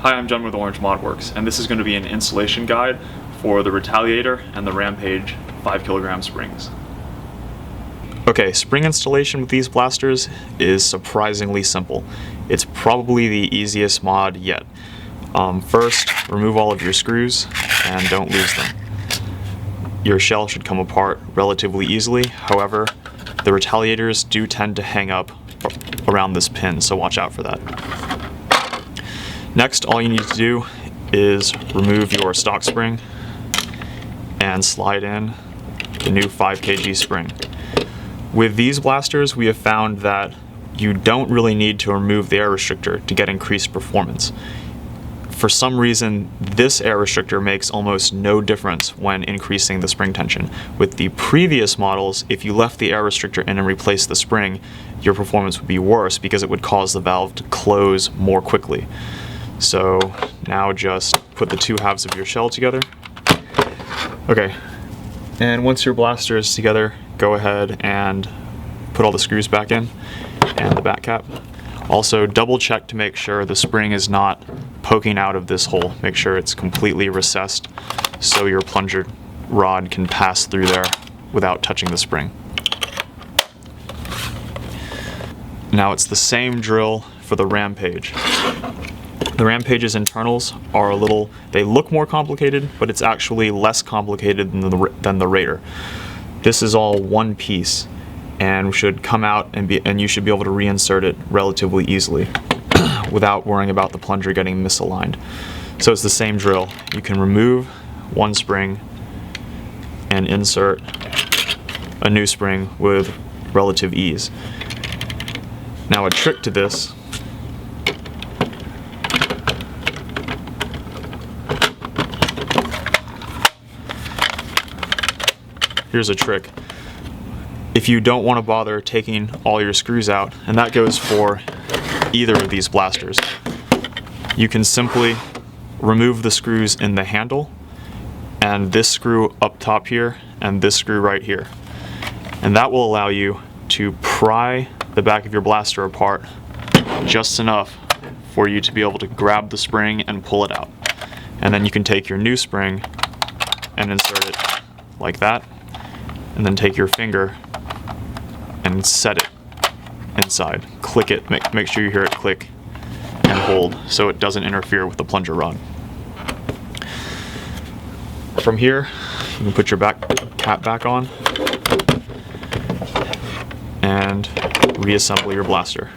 Hi, I'm John with Orange ModWorks, and this is going to be an installation guide for the Retaliator and the Rampage 5 kilogram springs. Okay, spring installation with these blasters is surprisingly simple. It's probably the easiest mod yet. First, remove all of your screws and don't lose them. Your shell should come apart relatively easily, however, the Retaliators do tend to hang up around this pin, so watch out for that. Next, all you need to do is remove your stock spring and slide in the new 5 kg spring. With these blasters, we have found that you don't really need to remove the air restrictor to get increased performance. For some reason, this air restrictor makes almost no difference when increasing the spring tension. With the previous models, if you left the air restrictor in and replaced the spring, your performance would be worse because it would cause the valve to close more quickly. So now just put the two halves of your shell together. Okay, and once your blaster is together, go ahead and put all the screws back in and the back cap. Also, double check to make sure the spring is not poking out of this hole. Make sure it's completely recessed so your plunger rod can pass through there without touching the spring. Now it's the same drill for the Rampage. The Rampage's internals are they look more complicated, but it's actually less complicated than the Raider. This is all one piece and should come out and you should be able to reinsert it relatively easily without worrying about the plunger getting misaligned. So it's the same drill. You can remove one spring and insert a new spring with relative ease. Now a trick to this here's a trick. If you don't want to bother taking all your screws out, and that goes for either of these blasters, you can simply remove the screws in the handle and this screw up top here and this screw right here. And that will allow you to pry the back of your blaster apart just enough for you to be able to grab the spring and pull it out. And then you can take your new spring and insert it like that, and then take your finger and set it inside. Click it, make sure you hear it click and hold so it doesn't interfere with the plunger rod. From here, you can put your back cap back on and reassemble your blaster.